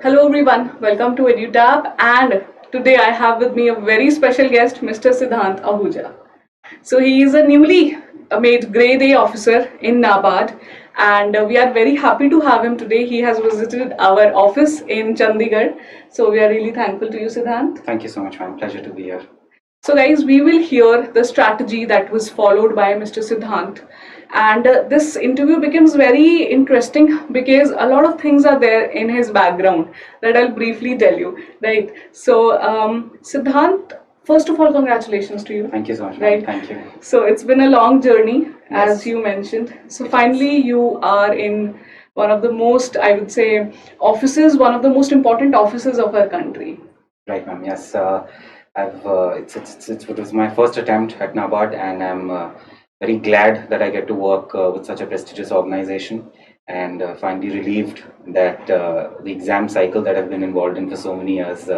Hello everyone, welcome to EduTap, and today I have with me a very special guest, Mr. Siddhant Ahuja. So he is a newly made Grade A officer in NABARD, and we are very happy to have him today. He has visited our office in Chandigarh, so we are really thankful to you, Siddhant. Thank you so much, ma'am. Pleasure to be here. So guys, we will hear the strategy that was followed by Mr. Siddhant, and this interview becomes very interesting because a lot of things are there in his background that I'll briefly tell you, right? So Siddhant, first of all, congratulations to you. Thank you so much, right? Thank you. So it's been a long journey, as Yes. you mentioned. So finally you are in one of the most, I would say, offices, one of the most important offices of our country. Right, ma'am. Yes. It was my first attempt at NABARD, and I'm very glad that I get to work with such a prestigious organization, and finally relieved that the exam cycle that I've been involved in for so many years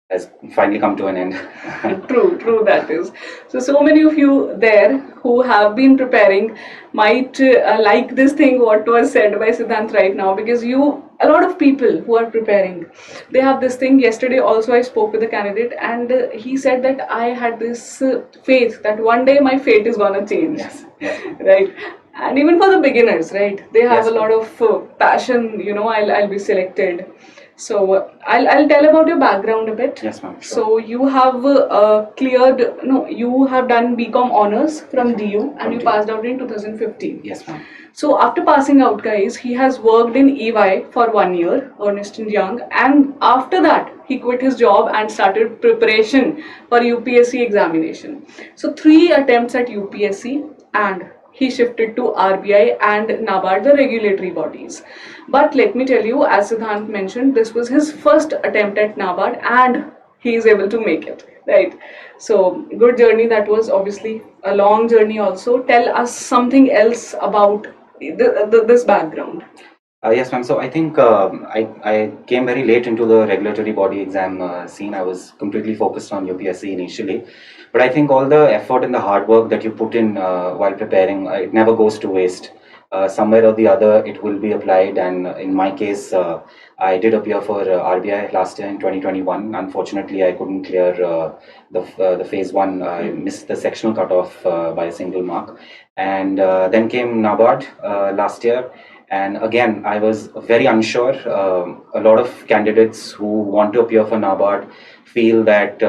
has finally come to an end. True, that is. So many of you there who have been preparing might like this thing what was said by Siddhant right now, because a lot of people who are preparing, they have this thing. Yesterday also I spoke with a candidate, and he said that I had this faith that one day my fate is gonna change. Yes. Yes. Right. And even for the beginners, right, they have Yes, a lot of passion, I'll be selected. So I'll tell about your background a bit. Yes, ma'am. Sure. So you have you have done BCom honors from DU, and you passed out in 2015. Yes, ma'am. So after passing out, guys, he has worked in EY for 1 year, Ernst & Young, and after that he quit his job and started preparation for UPSC examination. So 3 attempts at UPSC, and he shifted to RBI and NABARD, the regulatory bodies. But let me tell you, as Siddhant mentioned, this was his first attempt at NABARD, and he is able to make it, right? So good journey. That was obviously a long journey also. Tell us something else about this background. Yes, ma'am. So I think I came very late into the regulatory body exam scene. I was completely focused on UPSC initially, but I think all the effort and the hard work that you put in while preparing, it never goes to waste. Somewhere or the other, it will be applied. And in my case, I did appear for RBI last year in 2021. Unfortunately, I couldn't clear the phase one. I missed the sectional cutoff by a single mark, and then came NABARD last year. And again, I was very unsure. A lot of candidates who want to appear for NABARD feel that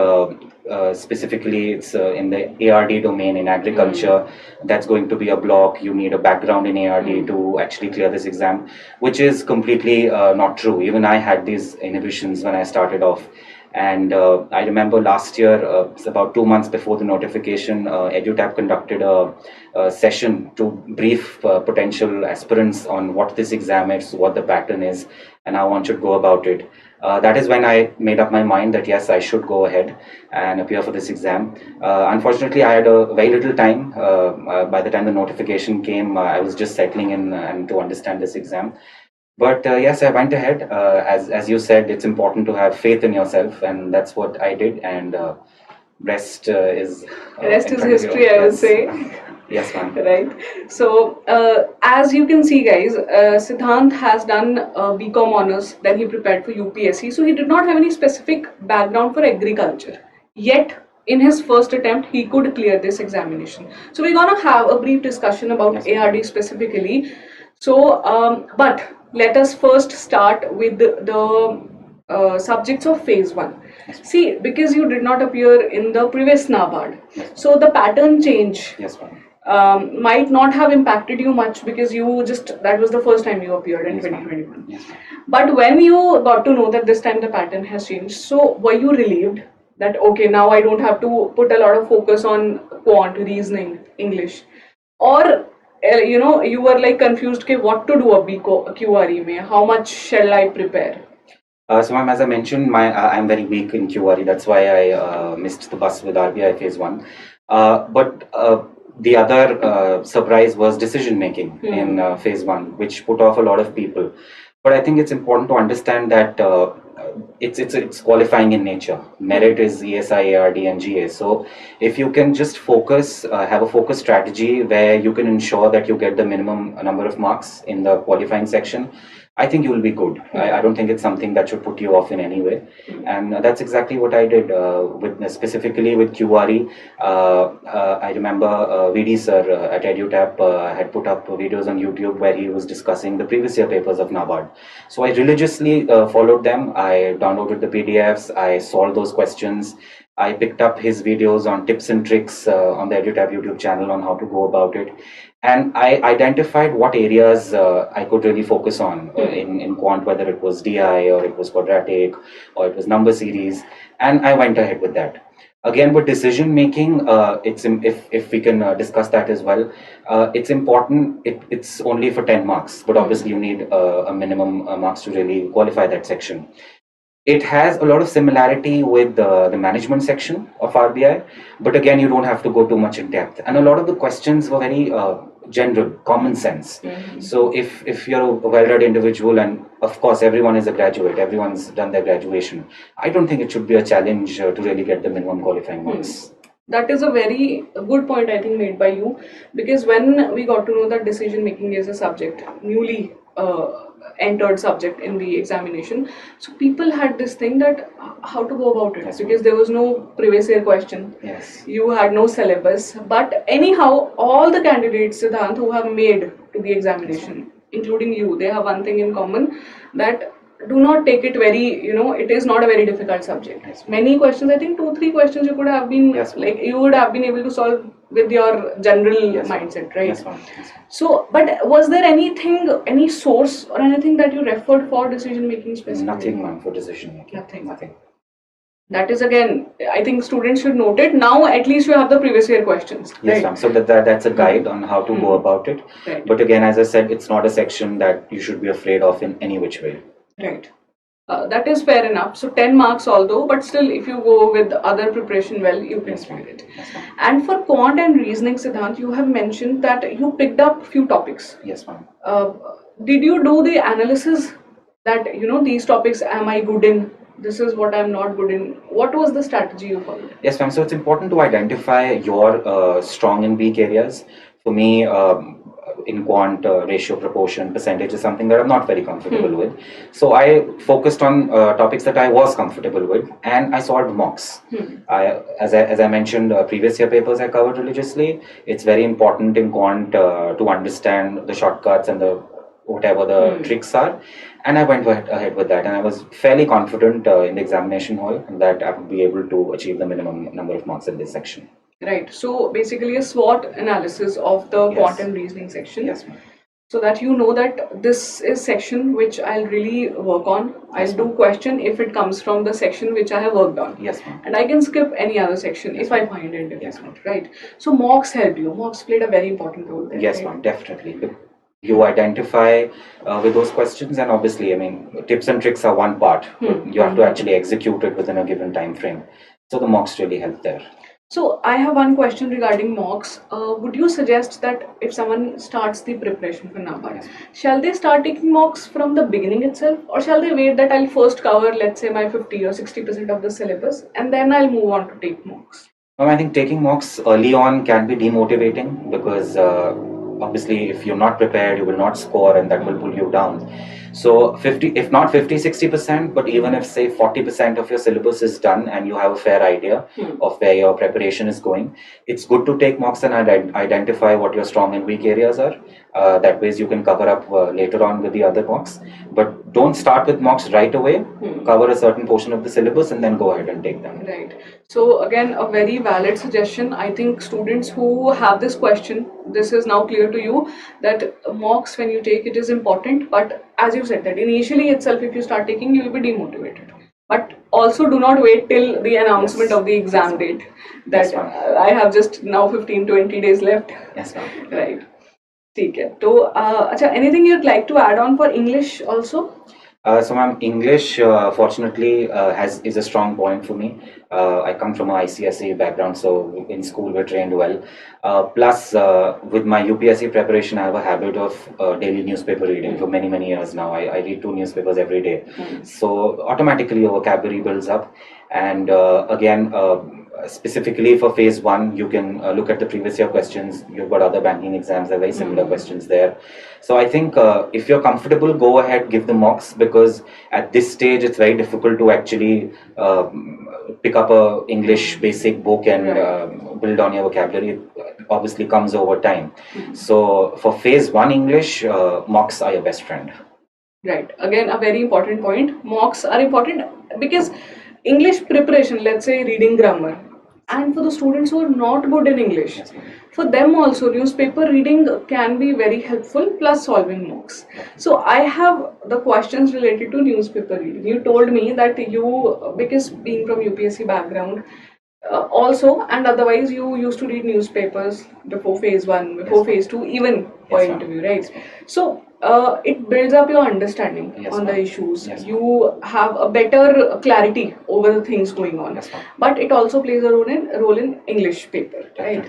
specifically it's in the ARD domain in agriculture, that's going to be a block. You need a background in ARD to actually clear this exam, which is completely not true. Even I had these inhibitions when I started off. And I remember last year, about 2 months before the notification, EduTap conducted a session to brief potential aspirants on what this exam is, what the pattern is, and how one should go about it. That is when I made up my mind that yes, I should go ahead and appear for this exam. Unfortunately, I had a very little time. By the time the notification came, I was just settling in and to understand this exam. But yes, I went ahead. As you said, it's important to have faith in yourself, and that's what I did. And rest is History, I would say. Yes, ma'am. Right. So as you can see, guys, Siddhant has done BCom honors. Then he prepared for UPSC. So he did not have any specific background for agriculture. Yet in his first attempt, he could clear this examination. So we're gonna have a brief discussion about ARD specifically. So, but let us first start with the subjects of phase one. See, because you did not appear in the previous NABARD, so the pattern change might not have impacted you much, because that was the first time you appeared in 2021. But when you got to know that this time the pattern has changed, so were you relieved that okay, now I don't have to put a lot of focus on quant, reasoning, English, or you were like confused, okay, what to do a QRE mein, how much shall I prepare? So ma'am, as I mentioned, I'm very weak in QRE. That's why I missed the bus with RBI phase one. But the other surprise was decision making in phase one, which put off a lot of people. But I think it's important to understand that it's qualifying in nature. Merit is ESI, ARD, and GA. So if you can just focus, have a focus strategy where you can ensure that you get the minimum number of marks in the qualifying section, I think you will be good. I don't think it's something that should put you off in any way. And that's exactly what I did specifically with QRE. I remember VD sir at EduTap had put up videos on YouTube where he was discussing the previous year papers of NABARD. So I religiously followed them. I downloaded the PDFs. I solved those questions. I picked up his videos on tips and tricks on the EduTap YouTube channel on how to go about it. And I identified what areas I could really focus on in quant, whether it was DI or it was quadratic or it was number series. And I went ahead with that. Again, with decision making, if we can discuss that as well, it's important. It's only for 10 marks, but obviously you need a minimum marks to really qualify that section. It has a lot of similarity with the management section of RBI, but again, you don't have to go too much in depth. And a lot of the questions were very general, common sense. So if you're a well-read individual, and of course everyone is a graduate, everyone's done their graduation, I don't think it should be a challenge to really get the minimum qualifying marks. That is a very good point, I think, made by you, because when we got to know that decision making is a subject, newly entered subject in the examination, so people had this thing that how to go about it, because there was no previous year question. You had no syllabus, but anyhow all the candidates, Siddhant, who have made to the examination, including you, they have one thing in common, that do not take it very, it is not a very difficult subject. Many questions, I think 2-3 questions you could have been like, you would have been able to solve with your general mindset, right? So, but was there anything, any source or anything that you referred for decision making specifically? Nothing, ma'am, for decision making. Nothing. That is, again, I think students should note it. Now at least you have the previous year questions. Yes, ma'am. So that's a guide on how to go about it. But again, as I said, it's not a section that you should be afraid of in any which way. Right. That is fair enough. So 10 marks although, but still if you go with other preparation well, you can find it. And for quant and reasoning, Siddhant, you have mentioned that you picked up few topics. Yes, ma'am. Did you do the analysis that, these topics am I good in? This is what I'm not good in. What was the strategy you followed? Yes, ma'am. So it's important to identify your strong and weak areas. For me, in quant, ratio, proportion, percentage is something that I'm not very comfortable with. So I focused on topics that I was comfortable with, and I solved mocks. As I mentioned, previous year papers I covered religiously. It's very important in quant to understand the shortcuts and whatever the tricks are. And I went ahead with that, and I was fairly confident in the examination hall that I would be able to achieve the minimum number of marks in this section. Right. So basically a SWOT analysis of the quant and reasoning section. Yes, ma'am. So that you know that this is section which I'll really work on. I'll do question if it comes from the section which I have worked on. Yes, ma'am. And I can skip any other section if I find it difficult. Right. So mocks help you. Mocks played a very important role there. Yes, ma'am. Definitely. You identify with those questions, and obviously, I mean, tips and tricks are one part. You have to actually execute it within a given time frame. So the mocks really help there. So I have one question regarding mocks. Would you suggest that if someone starts the preparation for NABARD, shall they start taking mocks from the beginning itself, or shall they wait that I'll first cover, let's say, my 50 or 60% of the syllabus, and then I'll move on to take mocks? I think taking mocks early on can be demotivating, because obviously if you're not prepared, you will not score, and that will pull you down. So 50, if not 50-60%, but even if say 40% of your syllabus is done and you have a fair idea of where your preparation is going, it's good to take mocks and identify what your strong and weak areas are. That ways you can cover up later on with the other mocks. But don't start with mocks right away. Cover a certain portion of the syllabus and then go ahead and take them. Right. So again, a very valid suggestion. I think students who have this question, this is now clear to you that mocks, when you take it, is important. But as you said, that initially itself, if you start taking, you will be demotivated. But also do not wait till the announcement of the exam date. That I have just now 15-20 days left. Yes, ma'am. Right. Okay. So, anything you'd like to add on for English also? So, ma'am, English, fortunately, is a strong point for me. I come from an ICSE background, so in school we're trained well. Plus, with my UPSC preparation, I have a habit of daily newspaper reading for many years now. I read 2 newspapers every day. So, automatically, your vocabulary builds up. And again, specifically for phase one, you can look at the previous year questions. You've got other banking exams, there are very similar questions there. So I think if you're comfortable, go ahead, give the mocks, because at this stage it's very difficult to actually pick up a English basic book and build on your vocabulary. It obviously comes over time. So for phase one English, mocks are your best friend. Right. Again, a very important point. Mocks are important because English preparation, let's say reading grammar, and for the students who are not good in English, for them also newspaper reading can be very helpful, plus solving mocks. So I have the questions related to newspaper reading. You told me that you, because being from UPSC background, also, and otherwise you used to read newspapers before phase one, before phase two, even for interview, right? So it builds up your understanding on the issues. You have a better clarity over the things going on. But it also plays a role in English paper, right?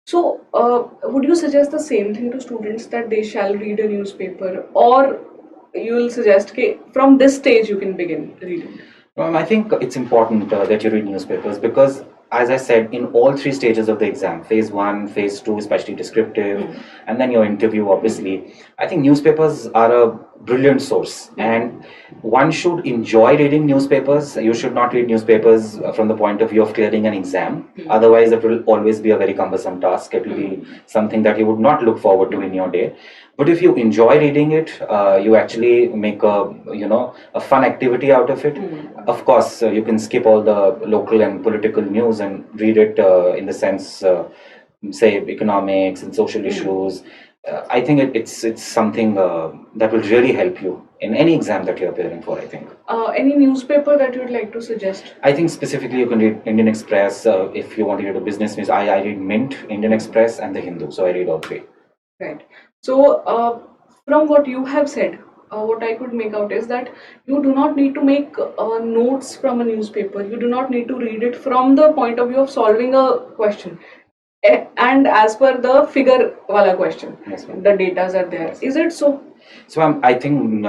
So would you suggest the same thing to students, that they shall read a newspaper, or you will suggest, okay, from this stage you can begin reading? I think it's important that you read newspapers, because, as I said, in all three stages of the exam, phase one, phase two, especially descriptive, and then your interview, obviously, I think newspapers are a brilliant source, and one should enjoy reading newspapers. You should not read newspapers from the point of view of clearing an exam. Otherwise, it will always be a very cumbersome task. It will be something that you would not look forward to in your day. But if you enjoy reading it, you actually make a fun activity out of it. Of course, you can skip all the local and political news and read it in the sense, say, economics and social issues. I think it's something that will really help you in any exam that you're appearing for, I think. Any newspaper that you would like to suggest? I think specifically you can read Indian Express. If you want to read a business news, I read Mint, Indian Express, and The Hindu. So I read all three. Right. So from what you have said, what I could make out is that you do not need to make notes from a newspaper. You do not need to read it from the point of view of solving a question. And as per the figure wala question, the datas are there. Is it so? So I think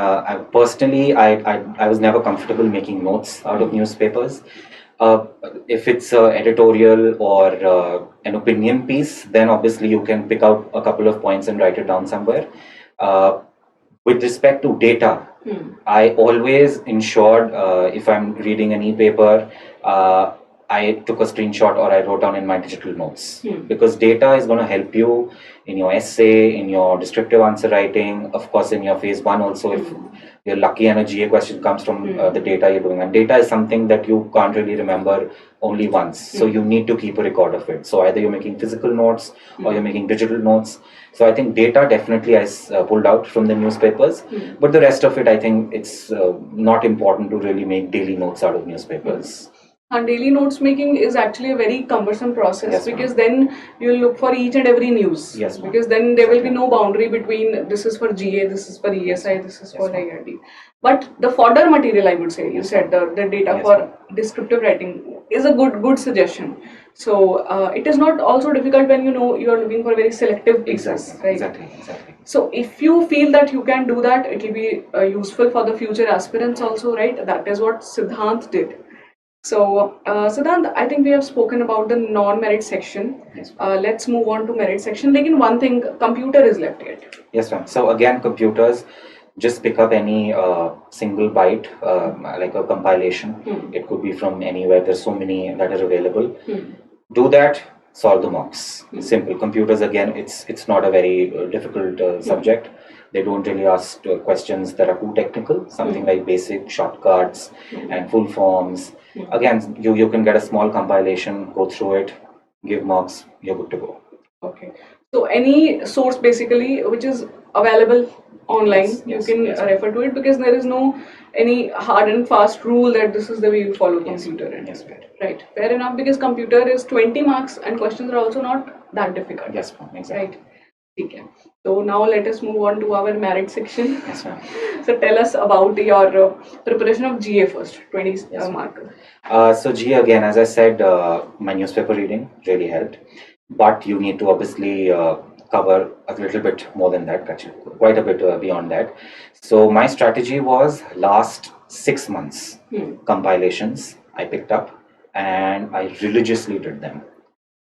personally, I was never comfortable making notes out of newspapers. If it's an editorial or an opinion piece, then obviously you can pick out a couple of points and write it down somewhere. With respect to data, I always ensured if I'm reading an e-paper, I took a screenshot or I wrote down in my digital notes, because data is going to help you in your essay, in your descriptive answer writing, of course in your phase one also, if you're lucky and a GA question comes from the data you're doing. And data is something that you can't really remember only once, so you need to keep a record of it. So either you're making physical notes or you're making digital notes. So I think data definitely is pulled out from the newspapers, but the rest of it, I think it's not important to really make daily notes out of newspapers. And daily notes making is actually a very cumbersome process, because then you'll look for each and every news. Because then there will be no boundary between this is for GA, this is for ESI, this is for IRD. But the fodder material, I would say, you said the data for descriptive writing is a good suggestion. So it is not also difficult when you know you are looking for very selective pieces, right? Exactly. So if you feel that you can do that, it will be useful for the future aspirants also, right? That is what Siddhant did. So, Siddhant, I think we have spoken about the non-merit section. Let's move on to merit section. Like in one thing, computer is left yet. Yes, ma'am. So again, computers, just pick up any single byte, like a compilation. It could be from anywhere. There's so many that are available. Do that. Solve the mocks. Simple. Computers, again, it's not a very difficult subject. They don't really ask questions that are too technical. Something like basic shortcuts and full forms. Again, you can get a small compilation, go through it, give mocks, you're good to go. Okay. So any source basically which is available online, you can refer to it, because there is no any hard and fast rule that this is the way you follow computer. Right. Fair enough, because computer is 20 marks and questions are also not that difficult. Yes, ma'am. Exactly. Right. Okay. So now let us move on to our merit section. Yes, ma'am. So tell us about your preparation of GA first, 20 mark. So GA, again, as I said, my newspaper reading really helped, but you need to obviously cover a little bit more than that, actually, quite a bit beyond that. So my strategy was last 6 months compilations I picked up, and I religiously did them.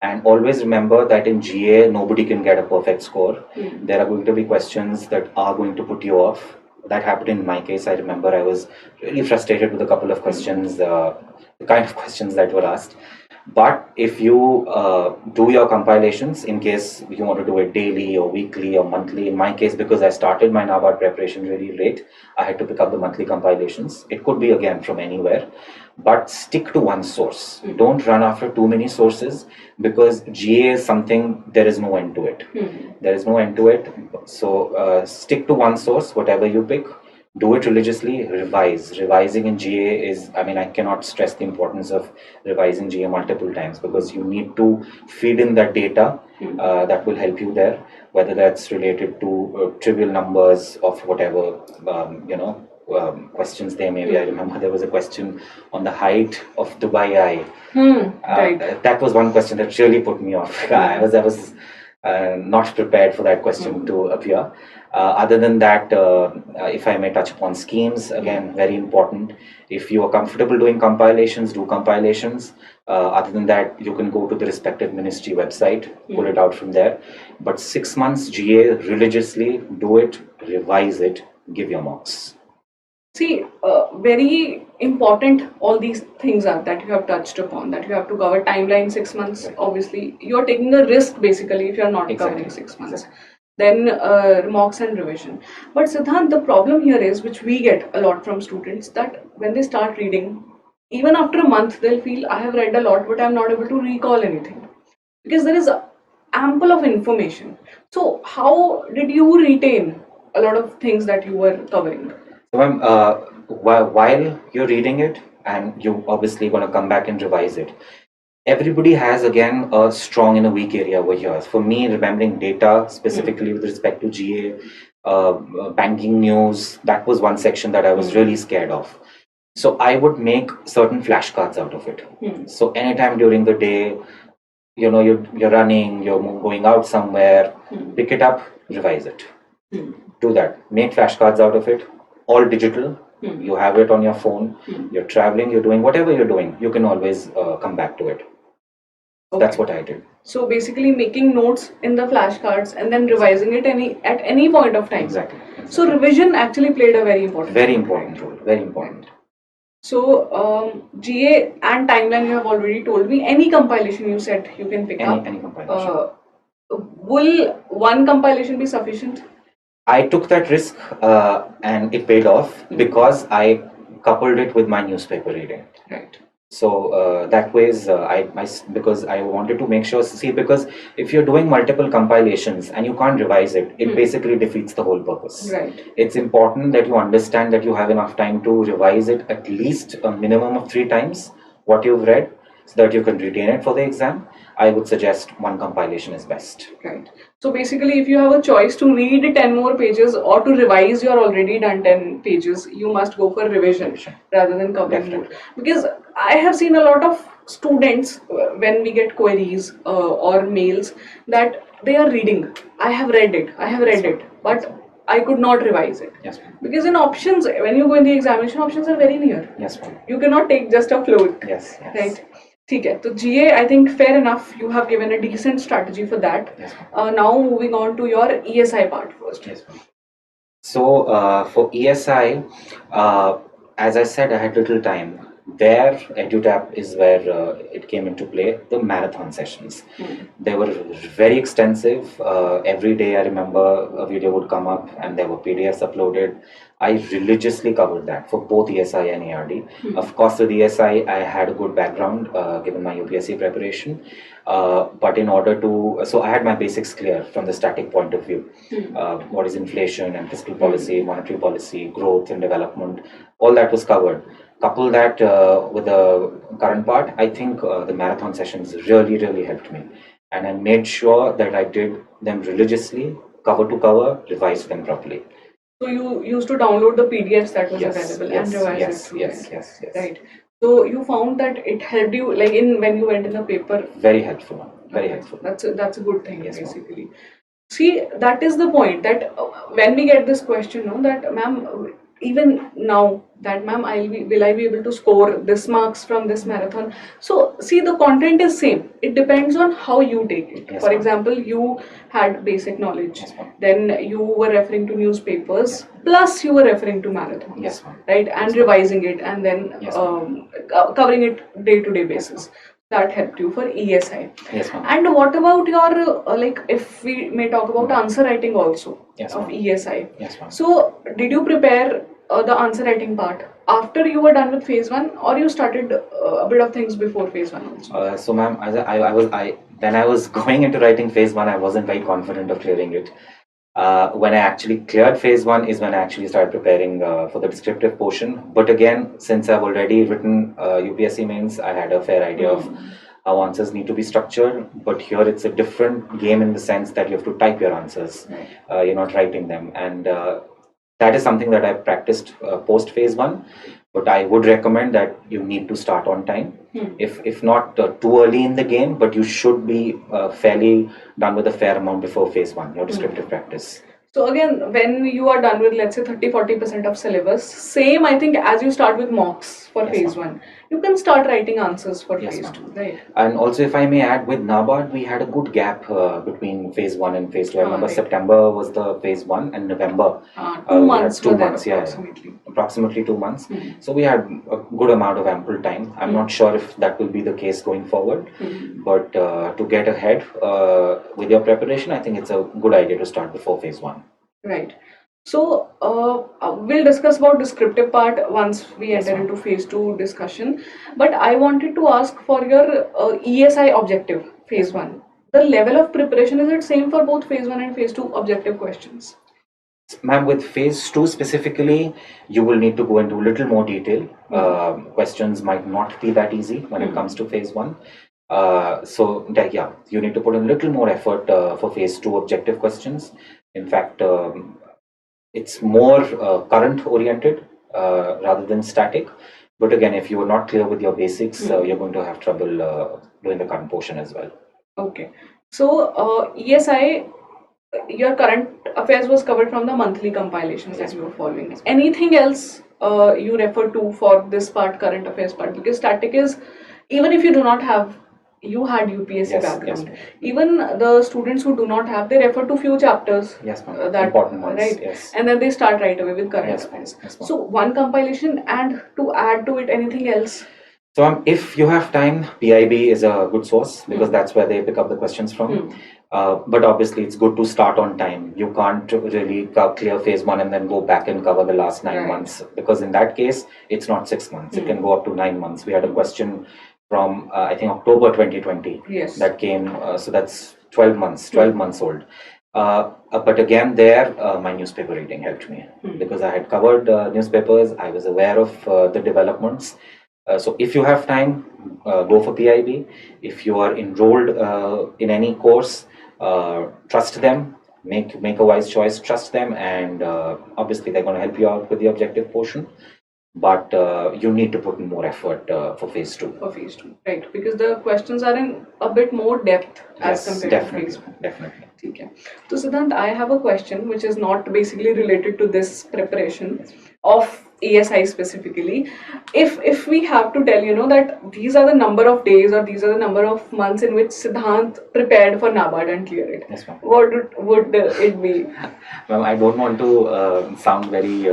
And always remember that in GA, nobody can get a perfect score. There are going to be questions that are going to put you off. That happened in my case. I remember I was really frustrated with a couple of questions, the kind of questions that were asked. But if you do your compilations, in case you want to do it daily or weekly or monthly, in my case, because I started my NABARD preparation really late, I had to pick up the monthly compilations. It could be again from anywhere, but stick to one source. Don't run after too many sources, because GA is something, there is no end to it. There is no end to it. So stick to one source, whatever you pick. Do it religiously, revise. Revising in GA is, I mean, I cannot stress the importance of revising GA multiple times, because you need to feed in that data that will help you there, whether that's related to trivial numbers of whatever, questions there may be. I remember there was a question on the height of Dubai Eye. Right. That was one question that really put me off. I was not prepared for that question to appear. Other than that, if I may touch upon schemes, again, very important. If you are comfortable doing compilations, do compilations. Other than that, you can go to the respective ministry website, pull it out from there. But 6 months GA, religiously do it, revise it, give your marks. See, very important all these things are that you have touched upon, that you have to cover timeline 6 months. Right. Obviously, you're taking a risk basically if you're not Exactly. covering 6 months. Exactly. Then mocks and revision. But Siddhant, the problem here is, which we get a lot from students, that when they start reading, even after a month, they'll feel, I have read a lot, but I'm not able to recall anything. Because there is ample of information. So how did you retain a lot of things that you were covering? So, while you're reading it, and you obviously going to come back and revise it, everybody has again a strong and a weak area over here. For me, remembering data specifically with respect to GA, banking news, that was one section that I was really scared of. So I would make certain flashcards out of it. So anytime during the day, you're running, you're going out somewhere, pick it up, revise it. Do that. Make flashcards out of it. All digital. You have it on your phone. You're traveling. You're doing whatever you're doing. You can always come back to it. Okay. That's what I did. So basically, making notes in the flashcards and then revising it at any point of time. Exactly. So revision actually played a very important role. Very important. So GA and timeline, you have already told me. Any compilation you said you can pick up. Any compilation. Will one compilation be sufficient? I took that risk and it paid off because I coupled it with my newspaper reading. Right. So that ways because I wanted to make sure, because if you're doing multiple compilations and you can't revise it, it basically defeats the whole purpose. Right. It's important that you understand that you have enough time to revise it at least a minimum of 3 times what you've read, so that you can retain it for the exam. I would suggest one compilation is best. Right. So basically, if you have a choice to read 10 more pages or to revise your already done 10 pages, you must go for revision rather than covering more. Because I have seen a lot of students, when we get queries or mails, that they are reading. I have read it, but I could not revise it. Yes. Because in options, when you go in the examination, options are very near. Yes. You cannot take just a float. Yes. Right. Okay, so GA, I think fair enough. You have given a decent strategy for that. Yes. Now moving on to your ESI part first. Yes. So for ESI, as I said, I had little time. There, EduTap is where it came into play, the marathon sessions. They were very extensive. Every day I remember a video would come up and there were PDFs uploaded. I religiously covered that for both ESI and ARD. Of course, with ESI, I had a good background given my UPSC preparation. But in order to, so I had my basics clear from the static point of view. What is inflation and fiscal policy, monetary policy, growth and development, all that was covered. Couple that with the current part, I think the marathon sessions really helped me. And I made sure that I did them religiously, cover to cover, revised them properly. So you used to download the PDFs that was available and revise it. Yes. Right. So you found that it helped you, like when you went in the paper. Very helpful. Very helpful. That's a good thing, basically. See, that is the point, that when we get this question, that ma'am, even now that ma'am, will I be able to score this marks from this marathon? So see, the content is same. It depends on how you take it. Yes, For ma'am. example, you had basic knowledge, Yes, ma'am. then you were referring to newspapers, Yes. plus you were referring to marathons, Yes, ma'am. right? And Yes, ma'am. revising it, and then Yes, ma'am. covering it day-to-day basis. That helped you for ESI. Yes, ma'am. And what about your like, if we may talk about answer writing also Yes, of ma'am. ESI? Yes, ma'am. So did you prepare the answer writing part after you were done with phase one, or you started a bit of things before phase one also? So, ma'am, as when I was going into writing phase one, I wasn't very confident of clearing it. When I actually cleared phase one is when I actually started preparing for the descriptive portion. But again, since I've already written UPSC mains, I had a fair idea of how answers need to be structured. But here it's a different game in the sense that you have to type your answers. You're not writing them, and that is something that I practiced post phase one. But I would recommend that you need to start on time. If not too early in the game, but you should be fairly done with a fair amount before phase one, your descriptive practice. So again, when you are done with, let's say, 30-40% of syllabus, same I think as you start with mocks for Yes, phase ma'am. one, you can start writing answers for Yes, phase ma'am. two, right? And also, if I may add, with NABARD, we had a good gap between phase one and phase two. I remember Right. September was the phase one, and November 2 we months had 2 were there months, yeah, approximately. approximately 2 months. So we had a good amount of ample time. I'm not sure if that will be the case going forward, but to get ahead with your preparation, I think it's a good idea to start before phase one. Right. So we'll discuss about descriptive part once we Yes, enter ma'am. into phase two discussion. But I wanted to ask for your ESI objective phase one. The level of preparation, is it same for both phase one and phase two objective questions? Ma'am, with phase two specifically, you will need to go into a little more detail. Questions might not be that easy when it comes to phase one. So yeah, you need to put in a little more effort for phase two objective questions. In fact, it's more current oriented rather than static. But again, if you are not clear with your basics, you're going to have trouble doing the current portion as well. Okay. So ESI, your current affairs was covered from the monthly compilations that you were following. Anything else you refer to for this part, current affairs part? Because static is, even if you do not have, you had UPSC Yes, background. yes. Even the students who do not have, they refer to few chapters. Yes, ma'am. That Important ones, right, yes. and then they start right away with current Yes, affairs. yes, ma'am. So one compilation, and to add to it anything else. So if you have time, PIB is a good source because that's where they pick up the questions from. But obviously, it's good to start on time. You can't really clear phase one and then go back and cover the last 9 months, because in that case, it's not 6 months. It can go up to 9 months. We had a question from I think October 2020 that came. So that's 12 months, 12 months old. But again, there my newspaper reading helped me because I had covered newspapers. I was aware of the developments. So if you have time, go for PIB. If you are enrolled in any course, trust them. Make a wise choice. Trust them, and obviously they're going to help you out with the objective portion. But you need to put in more effort for phase two. For phase two, right? Because the questions are in a bit more depth as compared to phase one. Definitely. Okay. So Siddhant, I have a question which is not basically related to this preparation of ESI specifically. If we have to tell, that these are the number of days or these are the number of months in which Siddhant prepared for NABARD and cleared it, yes, ma'am. What would it be? Well, I don't want to sound very,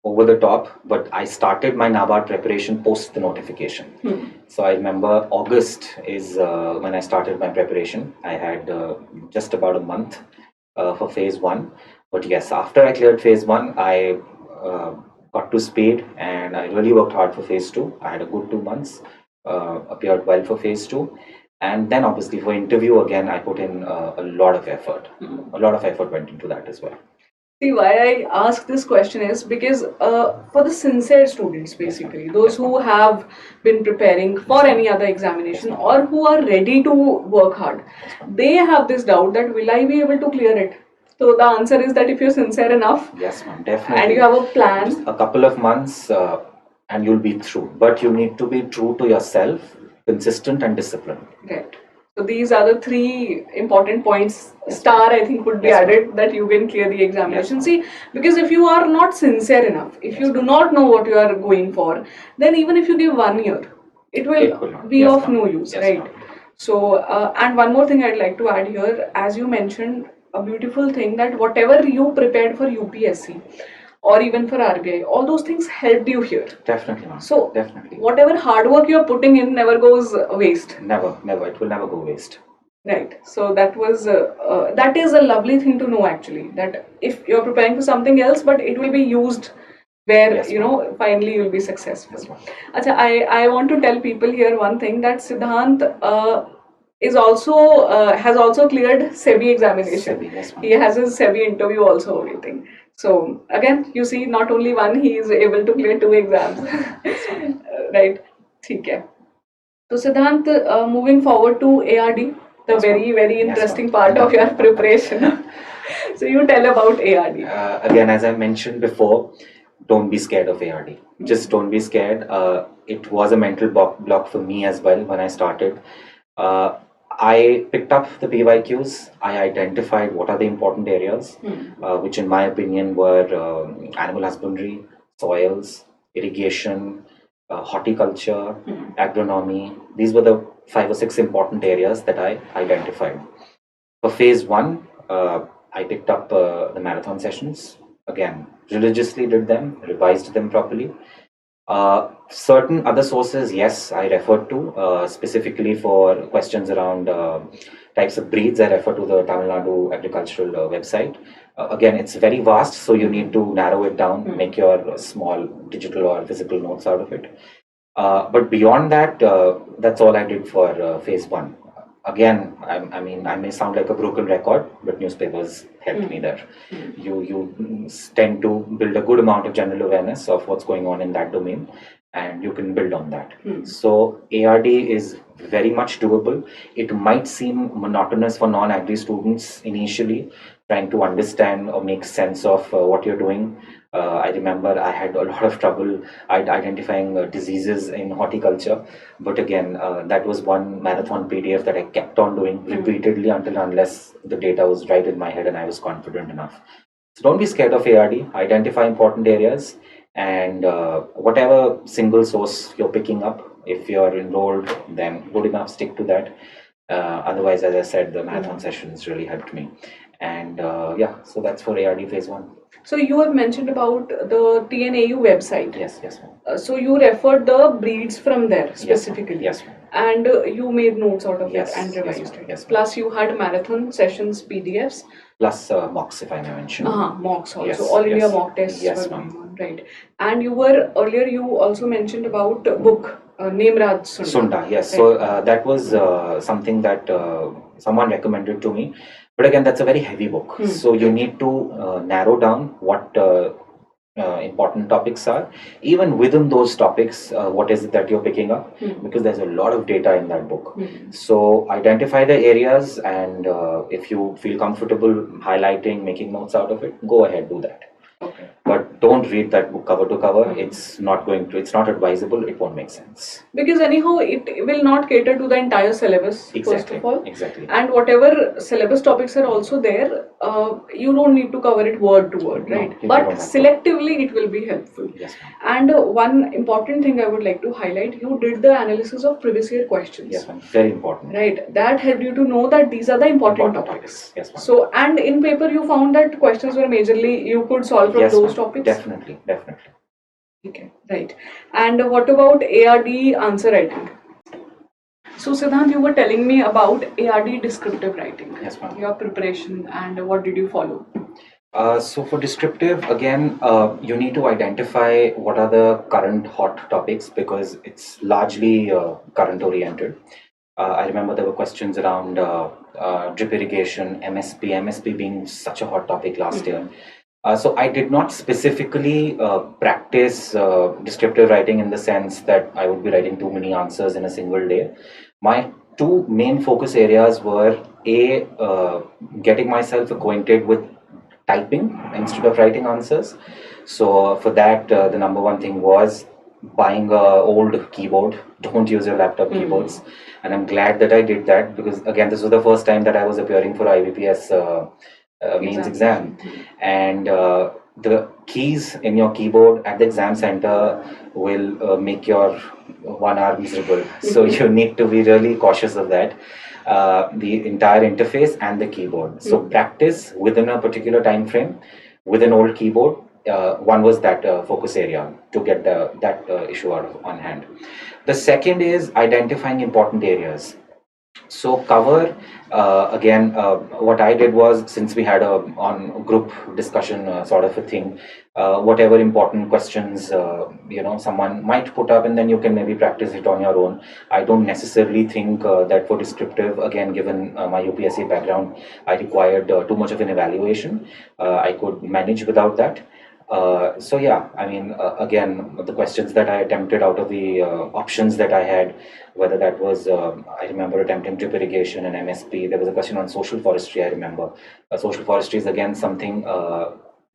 over the top, but I started my NABARD preparation post the notification. So I remember August is when I started my preparation. I had just about a month for phase one. But yes, after I cleared phase one, I got to speed and I really worked hard for phase two. I had a good 2 months, appeared well for phase two. And then obviously for interview again, I put in a lot of effort. A lot of effort went into that as well. See, why I ask this question is because for the sincere students, basically, those who have been preparing for any other examination or who are ready to work hard, they have this doubt that will I be able to clear it? So the answer is that if you're sincere enough, yes, ma'am, definitely, and you have a plan, just a couple of months and you'll be through. But you need to be true to yourself, consistent and disciplined. Right. So these are the three important points. Star, I think, would be Yes, ma'am. added that you can clear the examination. Yes, See, because if you are not sincere enough, if you do not know what you are going for, then even if you give 1 year, it will not. be Yes, of ma'am. no use, Yes, right? ma'am. So, and one more thing I'd like to add here, as you mentioned, a beautiful thing that whatever you prepared for UPSC or even for RBI, all those things helped you here. Definitely, ma'am. So, Definitely. whatever hard work you're putting in never goes waste. Never, never. It will never go waste. Right. So that is a lovely thing to know actually. That if you're preparing for something else, but it will be used where Yes, ma'am. finally you'll be successful. Yes, ma'am. Acha, I want to tell people here one thing that Siddhant is also has also cleared SEBI examination. SEBI, yes, ma'am. He has his SEBI interview also awaiting. So again, you see, not only one, he is able to clear 2 exams. Right. ठीक है. So Siddhant, moving forward to ARD, the Yes, very, ma'am. very Yes, interesting ma'am. part of your preparation. So you tell about ARD. Again, as I mentioned before, don't be scared of ARD. Just don't be scared. It was a mental block for me as well when I started. I picked up the PYQs. I identified what are the important areas, which in my opinion were animal husbandry, soils, irrigation, horticulture, agronomy. These were the 5 or 6 important areas that I identified. For phase one, I picked up the marathon sessions. Again, religiously did them, revised them properly. Certain other sources, yes, I referred to specifically for questions around types of breeds. I refer to the Tamil Nadu agricultural website. Again, it's very vast, so you need to narrow it down, make your small digital or physical notes out of it. But beyond that, that's all I did for phase one. Again, I mean, I may sound like a broken record, but newspapers helped me there. You tend to build a good amount of general awareness of what's going on in that domain, and you can build on that. So ARD is very much doable. It might seem monotonous for non-agri students initially, trying to understand or make sense of what you're doing. I remember I had a lot of trouble identifying diseases in horticulture, but again, that was one marathon PDF that I kept on doing repeatedly unless the data was right in my head and I was confident enough. So don't be scared of ARD. Identify important areas, and whatever single source you're picking up, if you're enrolled, then good enough, stick to that. Otherwise, as I said, the marathon sessions really helped me. And yeah, so that's for ARD phase one. So you have mentioned about the TNAU website. Yes, yes, ma'am. So you referred the breeds from there specifically. Yes, ma'am. And you made notes out of Yes, it and yes, revised ma'am. it. Yes, ma'am. Plus you had marathon sessions PDFs. Plus mocks, if I may mention. Mocks also. Yes, All India yes. mock tests Yes, were ma'am. going on, right? And you were earlier. You also mentioned about book Name Raj Sunda. Sunda, yes. Right. So that was something that someone recommended to me. But again, that's a very heavy book. So you need to narrow down what important topics are. Even within those topics, what is it that you're picking up? Because there's a lot of data in that book. So identify the areas, and if you feel comfortable highlighting, making notes out of it, go ahead, do that. Okay. But don't read that book cover to cover. It's not advisable. It won't make sense. Because anyhow, it will not cater to the entire syllabus, first of all. Exactly. And whatever syllabus topics are also there, you don't need to cover it word to word, No, right? you But don't have to. selectively, it will be helpful. Yes, ma'am. And one important thing I would like to highlight, you did the analysis of previous year questions. Yes, ma'am. Very important. Right. That helped you to know that these are the important topics. Yes, ma'am. So, and in paper, you found that questions were majorly, you could solve from Yes, those ma'am. topics? Definitely. Okay, right. And what about ARD answer writing? So Siddhant, you were telling me about ARD descriptive writing. Yes, ma'am. Your preparation and what did you follow? So for descriptive, again, you need to identify what are the current hot topics, because it's largely current oriented. I remember there were questions around drip irrigation, MSP being such a hot topic last year. So I did not specifically practice descriptive writing in the sense that I would be writing too many answers in a single day. My two main focus areas were getting myself acquainted with typing instead of writing answers. So for that, the number one thing was buying a old keyboard. Don't use your laptop keyboards. And I'm glad that I did that, because again, this was the first time that I was appearing for IBPS mains exam. And the keys in your keyboard at the exam center will make your 1 hour miserable. So you need to be really cautious of that. The entire interface and the keyboard. So practice within a particular time frame with an old keyboard. One was that focus area to get that issue out on hand. The second is identifying important areas. So cover again. What I did was, since we had a on group discussion sort of a thing, whatever important questions someone might put up, and then you can maybe practice it on your own. I don't necessarily think that for descriptive, again, given my UPSC background, I required too much of an evaluation. I could manage without that. So yeah, I mean, again, the questions that I attempted out of the options that I had, whether that was, I remember attempting drip irrigation and MSP. There was a question on social forestry, I remember. Social forestry is again something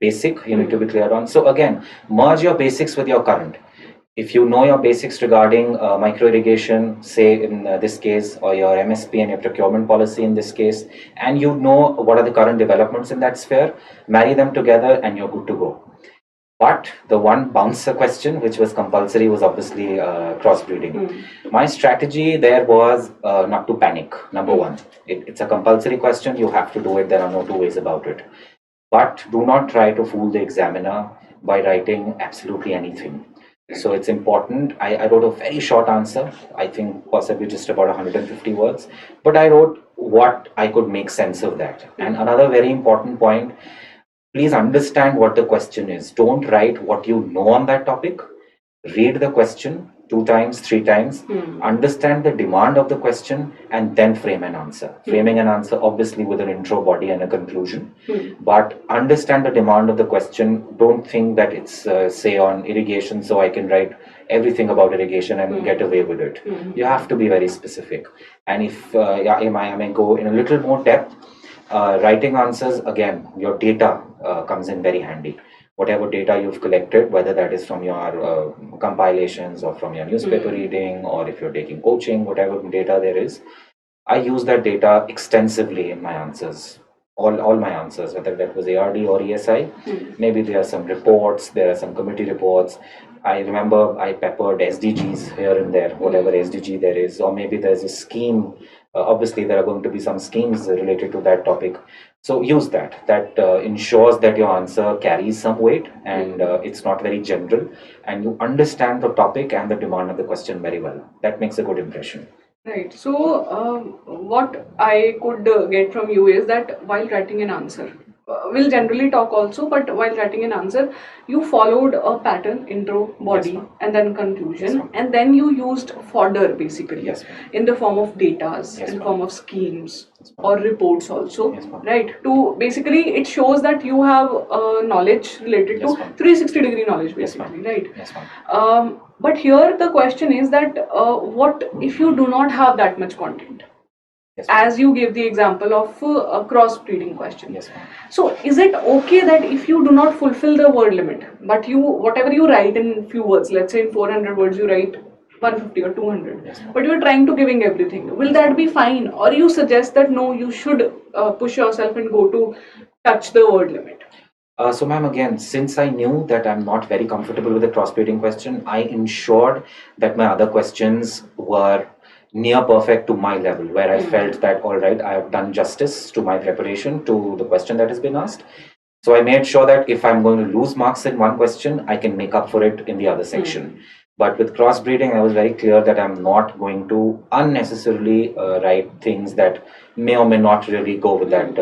basic you need to be clear on. So again, merge your basics with your current. If you know your basics regarding micro irrigation, say in this case, or your MSP and your procurement policy in this case, and you know what are the current developments in that sphere, marry them together and you're good to go. But the one bouncer question, which was compulsory, was obviously crossbreeding. My strategy there was not to panic. Number one, it's a compulsory question. You have to do it. There are no two ways about it. But do not try to fool the examiner by writing absolutely anything. So it's important. I wrote a very short answer. I think possibly just about 150 words. But I wrote what I could make sense of that. And another very important point, please understand what the question is. Don't write what you know on that topic. Read the question 2 times, 3 times, understand the demand of the question, and then frame an answer. Framing an answer, obviously, with an intro, body, and a conclusion. But understand the demand of the question. Don't think that it's, say, on irrigation, so I can write everything about irrigation and get away with it. You have to be very specific. And if I may go in a little more depth, writing answers, again, your data comes in very handy. Whatever data you've collected, whether that is from your compilations or from your newspaper reading, or if you're taking coaching, whatever data there is, I use that data extensively in my answers. All my answers, whether that was ARD or ESI, maybe there are some reports, there are some committee reports. I remember I peppered SDGs here and there, whatever SDG there is, or maybe there's a scheme. Obviously, there are going to be some schemes related to that topic. So use that. That ensures that your answer carries some weight and it's not very general, and you understand the topic and the demand of the question very well. That makes a good impression. Right. So, what I could get from you is that while writing an answer, we'll generally talk also, but while writing an answer, you followed a pattern, intro, body, Yes, and then conclusion, yes, and then you used fodder basically, yes, in the form of datas, yes, in the form of schemes, yes, or reports also, yes, right? To basically, it shows that you have knowledge related yes, to 360-degree knowledge, basically, right? Yes, But here the question is that what if you do not have that much content? yes, As you gave the example of a cross-breeding question. yes, So is it okay that if you do not fulfill the word limit, but you whatever you write in few words, let's say in 400 words you write 150 or 200, yes, but you're trying to giving everything, will that be fine? Or you suggest that no, you should push yourself and go to touch the word limit? So ma'am, again, since I knew that I'm not very comfortable with the cross-breeding question, I ensured that my other questions were near perfect to my level, where I felt that, all right, I have done justice to my preparation to the question that has been asked. So I made sure that if I'm going to lose marks in one question, I can make up for it in the other section. But with crossbreeding, I was very clear that I'm not going to unnecessarily write things that may or may not really go with that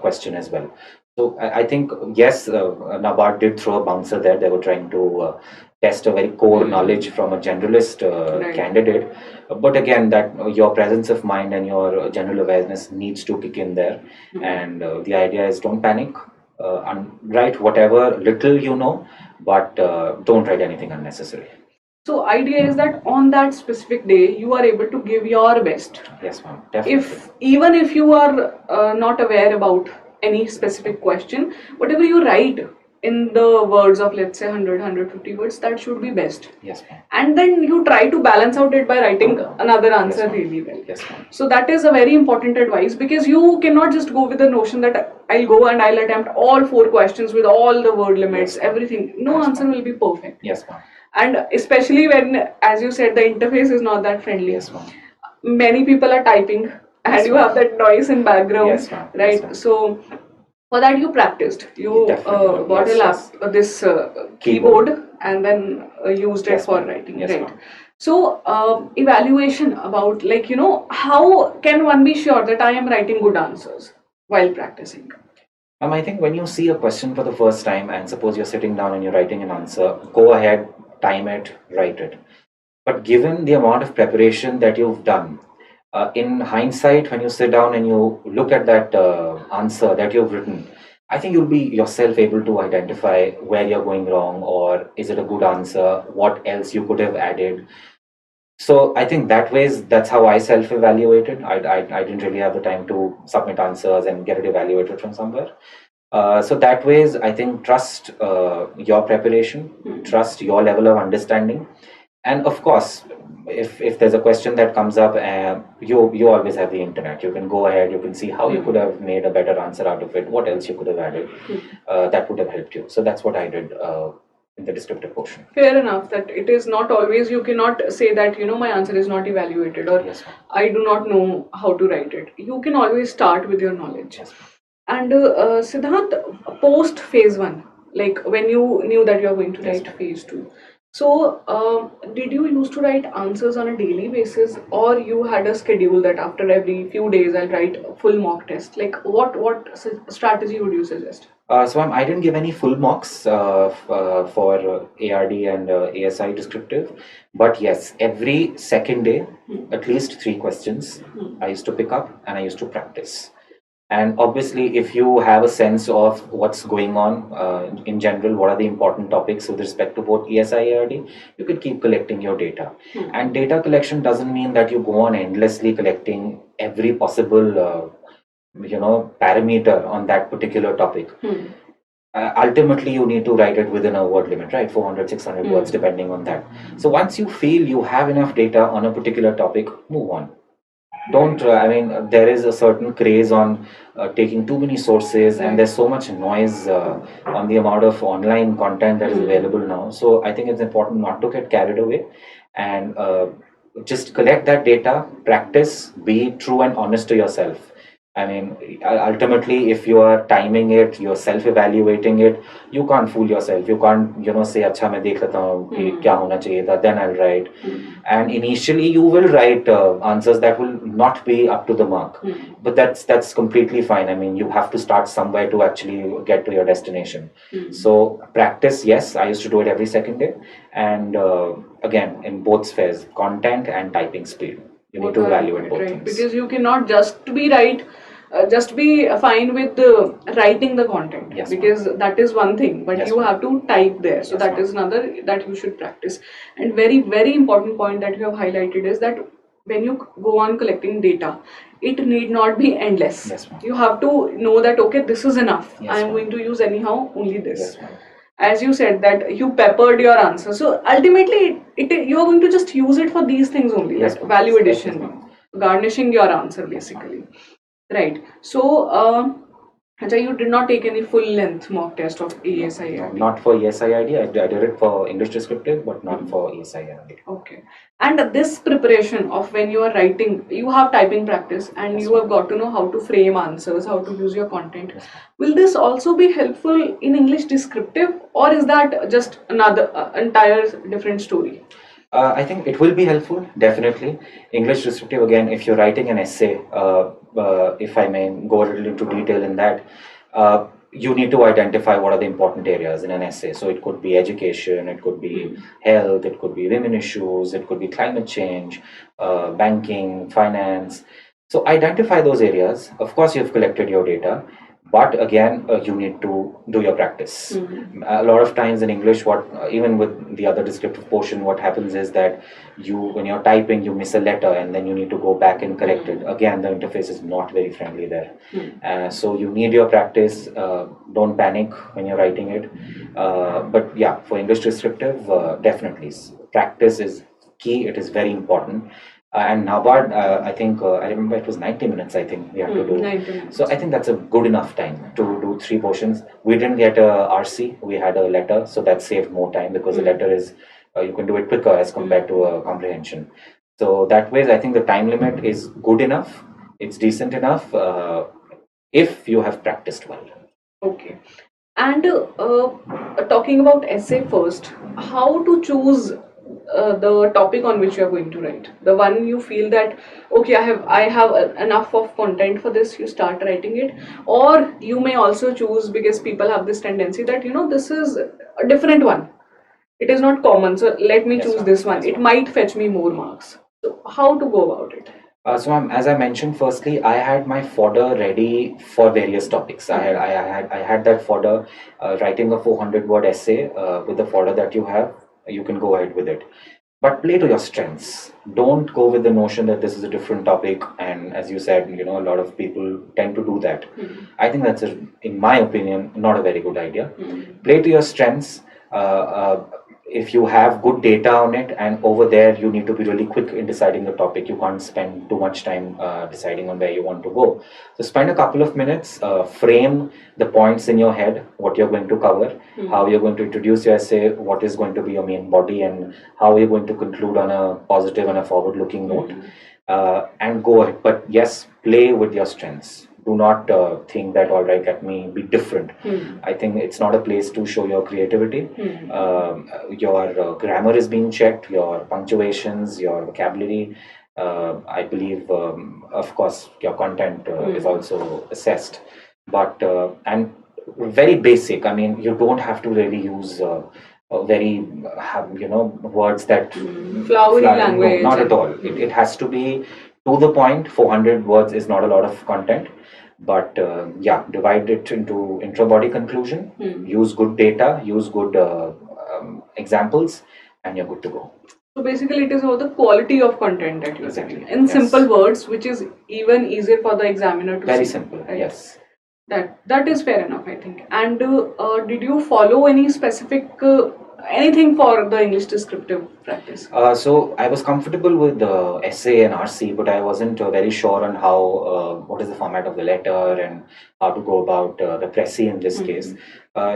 question as well. So I think, yes, NABARD did throw a bouncer there. They were trying to test a very core knowledge from a generalist candidate. But again, that your presence of mind and your general awareness needs to kick in there. And the idea is, don't panic. Write whatever little you know, but don't write anything unnecessary. So idea is that on that specific day you are able to give your best. Yes, ma'am. Definitely. Even if you are not aware about any specific question, whatever you write, in the words of, let's say, 100, 150 words, that should be best. Yes, ma'am. And then you try to balance out it by writing another answer Yes, ma'am. really well. Yes, ma'am. So that is a very important advice, because you cannot just go with the notion that I'll go and I'll attempt all 4 questions with all the word limits, Yes, ma'am. everything. No Yes, answer ma'am. will be perfect. Yes, ma'am. And especially when, as you said, the interface is not that friendly. Yes, ma'am. Many people are typing and Yes, you ma'am. have that noise in background, Yes, ma'am. Yes, right? ma'am. So for that you practiced. You Definitely. bought Yes, a yes. this keyboard and then used it Yes, for ma'am. writing, Yes, right? ma'am. So evaluation about, like, how can one be sure that I am writing good answers while practicing? I think when you see a question for the first time and suppose you're sitting down and you're writing an answer, go ahead, time it, write it. But given the amount of preparation that you've done, in hindsight, when you sit down and you look at that answer that you've written, I think you'll be yourself able to identify where you're going wrong, or is it a good answer, what else you could have added. So I think that's how I self-evaluated. I didn't really have the time to submit answers and get it evaluated from somewhere. So that ways, I think trust your preparation, trust your level of understanding, and of course, if there's a question that comes up, you always have the internet. You can go ahead, you can see how you could have made a better answer out of it, what else you could have added that would have helped you. So that's what I did in the descriptive portion. Fair enough, that it is not always, you cannot say that, my answer is not evaluated, or Yes, ma'am. I do not know how to write it. You can always start with your knowledge. Yes, ma'am. And Siddhant, post phase 1, like when you knew that you are going to Yes, write ma'am. phase 2, so did you used to write answers on a daily basis, or you had a schedule that after every few days I'll write a full mock test? Like strategy would you suggest? So I didn't give any full mocks for ARD and ASI descriptive, but yes, every second day, at least 3 questions I used to pick up and I used to practice. And obviously, if you have a sense of what's going on in general, what are the important topics with respect to both ESI and ARD, you could keep collecting your data. And data collection doesn't mean that you go on endlessly collecting every possible parameter on that particular topic. Ultimately, you need to write it within a word limit, right? 400, 600 words, depending on that. So once you feel you have enough data on a particular topic, move on. Don't there is a certain craze on taking too many sources, and there's so much noise on the amount of online content that is available now. So I think it's important not to get carried away and just collect that data, practice, be true and honest to yourself. I mean, ultimately, if you are timing it, you're self-evaluating it, you can't fool yourself. You can't, say, "Acha, main dekh leta hu ki kya hona chahiye tha," then I'll write. And initially, you will write answers that will not be up to the mark. But that's completely fine. I mean, you have to start somewhere to actually get to your destination. So practice, yes, I used to do it every second day. And again, in both spheres, content and typing speed. You need to evaluate both things. Because you cannot just be fine with writing the content. Yes, because that is one thing, but Yes, you ma'am. have to type there. So Yes, that ma'am. is another that you should practice. And very, very important point that you have highlighted is that when you go on collecting data, it need not be endless. Yes, ma'am. You have to know that, okay, this is enough. Yes, I am ma'am. going to use anyhow only this. Yes, ma'am. As you said that you peppered your answer, so ultimately you are going to just use it for these things only. Yes, Like ma'am. value Yes, addition, ma'am. garnishing your answer basically, right? So Ajay, you did not take any full length mock test of ASI? No, not for ESIID. I did it for English descriptive, but not for ESIID. Okay. And this preparation of when you are writing, you have typing practice and Yes, you have got to know how to frame answers, how to use your content. Will this also be helpful in English descriptive, or is that just another entire different story? I think it will be helpful, definitely. English descriptive, again, if you're writing an essay, if I may go a little into detail in that, you need to identify what are the important areas in an essay. So it could be education, it could be health, it could be women issues, it could be climate change, banking, finance. So identify those areas. Of course, you've collected your data. But again, you need to do your practice. A lot of times in English, even with the other descriptive portion, what happens is that when you're typing, you miss a letter and then you need to go back and correct it. Again, the interface is not very friendly there. So you need your practice. Don't panic when you're writing it. But yeah, for English descriptive, definitely practice is key. It is very important. And NABARD, I think, I remember it was 90 minutes, I think we had to do. 90 minutes. So I think that's a good enough time to do 3 portions. We didn't get a RC, we had a letter, so that saved more time because the letter is, you can do it quicker as compared to a comprehension. So that way, I think the time limit is good enough, it's decent enough if you have practiced well. Okay. And talking about essay first, how to choose the topic on which you are going to write? The one you feel that okay, I have enough of content for this, you start writing it, or you may also choose, because people have this tendency that this is a different one. It is not common, so let me choose this one. It might fetch me more marks. So how to go about it? So as I mentioned, firstly, I had my fodder ready for various topics. I had that fodder, writing a 400-word essay with the fodder that you have. You can go ahead with it, but play to your strengths. Don't go with the notion that this is a different topic. And as you said, a lot of people tend to do that. I think that's, in my opinion, not a very good idea. Play to your strengths. If you have good data on it, and over there you need to be really quick in deciding the topic. You can't spend too much time deciding on where you want to go. So spend a couple of minutes, frame the points in your head, what you're going to cover, how you're going to introduce your essay, what is going to be your main body, and how you're going to conclude on a positive and a forward-looking note, and go ahead. But yes, play with your strengths. Do not think that, all right, let me be different. I think it's not a place to show your creativity. Your grammar is being checked, your punctuations, your vocabulary. I believe, of course, your content is also assessed. But, and very basic, I mean, you don't have to really use very, words that... Flowery language. No, not at all. It has to be to the point. 400 words is not a lot of content. But yeah, divide it into intro, body, conclusion. Use good data, use good examples, and you're good to go. So basically, it is all the quality of content that you're Exactly. saying in simple words, which is even easier for the examiner to Very see. simple, Right? yes. That is fair enough, I think. And did you follow any specific anything for the English descriptive practice? So I was comfortable with the essay and RC, but I wasn't very sure on how, what is the format of the letter and how to go about the Pressy in this case.